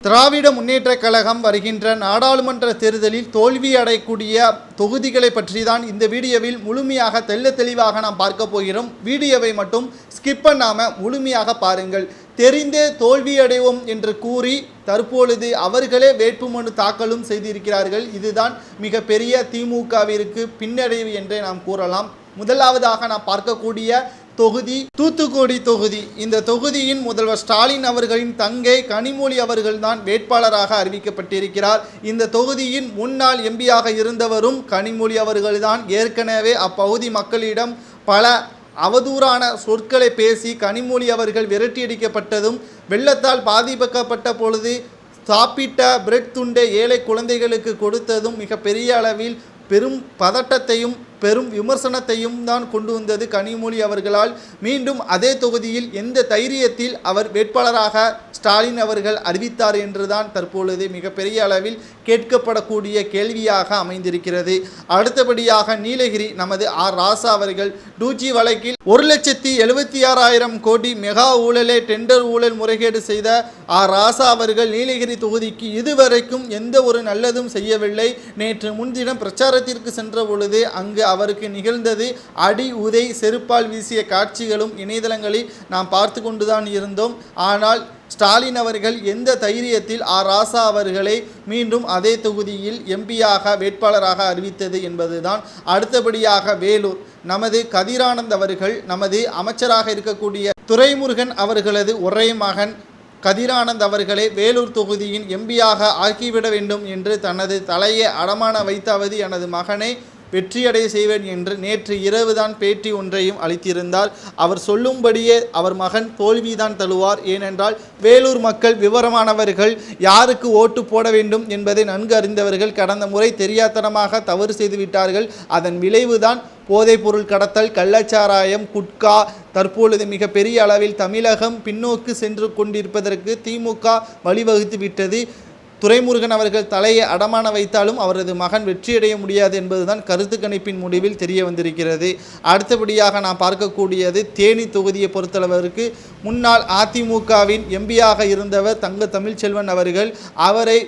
திராவிட முன்னேற்றக் கழகம் வருகின்ற நாடாளுமன்ற தேர்தலில் தோல்வி அடையக்கூடிய தொகுதிகளை பற்றி தான் இந்த வீடியோவில் முழுமையாக தெளிவாக நாம் பார்க்க போகிறோம். வீடியோவை மட்டும் ஸ்கிப் பண்ணாமல் முழுமையாக பாருங்கள். தெரிந்தே தோல்வியடைவோம் என்று கூறி தற்பொழுது அவர்களே வேட்புமனு தாக்கலும் செய்திருக்கிறார்கள். இதுதான் மிகப்பெரிய திமுகவிற்கு பின்னடைவு என்றே நாம் கூறலாம். முதலாவதாக நாம் பார்க்கக்கூடிய தொகுதி தூத்துக்குடி தொகுதி. இந்த தொகுதியின் முதல்வர் ஸ்டாலின் அவர்களின் தங்கை கனிமொழி அவர்கள்தான் வேட்பாளராக அறிவிக்கப்பட்டிருக்கிறார். இந்த தொகுதியின் முன்னாள் எம்பியாக இருந்தவரும் கனிமொழி அவர்கள்தான். ஏற்கனவே அப்பகுதி மக்களிடம் பல அவதூறான சொற்களை பேசி கனிமொழி அவர்கள் விரட்டியடிக்கப்பட்டதும், வெள்ளத்தால் பாதிக்கப்பட்ட பொழுது சாப்பிட்ட பிரெட் துண்டை ஏழை குழந்தைகளுக்கு கொடுத்ததும் மிக பெரிய அளவில் பெரும் பதட்டத்தையும் பெரும் விமர்சனத்தையும் தான் கொண்டு வந்தது கனிமொழி அவர்களால். மீண்டும் அதே தொகுதியில் எந்த தைரியத்தில் அவர் வேட்பாளராக ஸ்டாலின் அவர்கள் அறிவித்தார் என்றுதான் தற்பொழுது மிகப்பெரிய அளவில் கேட்கப்படக்கூடிய கேள்வியாக அமைந்திருக்கிறது. அடுத்தபடியாக நீலகிரி நமது ராசா அவர்கள் 2G வழக்கில் 1,76,000 கோடி மெகா ஊழலை டெண்டர் ஊழல் முறைகேடு செய்த ராசா அவர்கள் நீலகிரி தொகுதிக்கு இதுவரைக்கும் எந்த ஒரு நல்லதும் செய்யவில்லை. நேற்று முன்தினம் பிரச்சாரத்திற்கு சென்ற பொழுது அங்கு அவருக்கு நிகழ்ந்தது அடி உதை செருப்பால் வீசிய காட்சிகளும் இணையதளங்களில் நாம் பார்த்து கொண்டுதான் இருந்தோம். ஆனால் ஸ்டாலின் அவர்கள் எந்த தைரியத்தில் ராசா அவர்களை மீண்டும் அதே தொகுதியில் எம்பியாக வேட்பாளராக அறிவித்தது என்பதுதான். அடுத்தபடியாக வேலூர் நமது கதிரானந்த் அவர்கள் நமது அமைச்சராக இருக்கக்கூடிய துரைமுருகன் அவர்களது ஒரே மகன் கதிரானந்த் அவர்களை வேலூர் தொகுதியின் எம்பியாக ஆக்கிவிட வேண்டும் என்று தனது தலையை அடமான வைத்தாவது எனது மகனை வெற்றியடைய செய்வேன் என்று நேற்று இரவுதான் பேட்டி ஒன்றையும் அளித்திருந்தார். அவர் சொல்லும்படியே அவர் மகன் தோல்விதான் தழுவார். ஏனென்றால் வேலூர் மக்கள் விவரமானவர்கள், யாருக்கு ஓட்டு போட வேண்டும் என்பதை நன்கு அறிந்தவர்கள். கடந்த முறை தெரியாத்தனமாக தவறு செய்துவிட்டார்கள். அதன் விளைவுதான் போதைப்பொருள் கடத்தல், கள்ளச்சாராயம், குட்கா. தற்பொழுது மிக பெரிய அளவில் தமிழகம் பின்னோக்கி சென்று கொண்டிருப்பதற்கு திமுக வழிவகுத்து விட்டது. துரைமுருகன் அவர்கள் தலையை அடமான வைத்தாலும் அவரது மகன் வெற்றியடைய முடியாது என்பதுதான் கருத்து கணிப்பின் முடிவில் தெரிய வந்திருக்கிறது. அடுத்தபடியாக நாம் பார்க்கக்கூடியது தேனி தொகுதியை பொறுத்தளவிற்கு முன்னாள் அதிமுகவின் எம்பியாக இருந்தவர் தங்க தமிழ்ச்செல்வன் அவர்கள். அவரை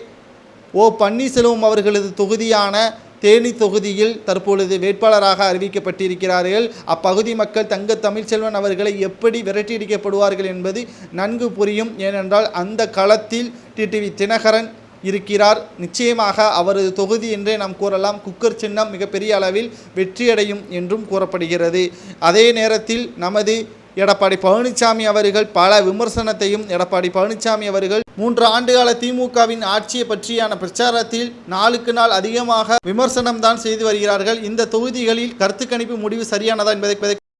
பன்னீர்செல்வம் அவர்களது தொகுதியான தேனி தொகுதியில் தற்பொழுது வேட்பாளராக அறிவிக்கப்பட்டிருக்கிறார்கள். அப்பகுதி மக்கள் தங்க தமிழ்ச்செல்வன் அவர்களை எப்படி விரட்டியடிக்கப்படுவார்கள் என்பது நன்கு புரியும். ஏனென்றால் அந்த களத்தில் டிடிவி தினகரன் இருக்கிறார். நிச்சயமாக அவரது தொகுதி என்றே நாம் கூறலாம். குக்கர் சின்னம் மிகப்பெரிய அளவில் வெற்றியடையும் என்றும் கூறப்படுகிறது. அதே நேரத்தில் நமது எடப்பாடி பழனிசாமி அவர்கள் பல விமர்சனத்தையும் எடப்பாடி பழனிசாமி அவர்கள் 3 ஆண்டுகால திமுகவின் ஆட்சியை பற்றியான பிரச்சாரத்தில் நாளுக்கு நாள் அதிகமாக விமர்சனம் தான் செய்து வருகிறார்கள். இந்த தொகுதிகளில் கருத்து கணிப்பு முடிவு சரியானதா என்பதை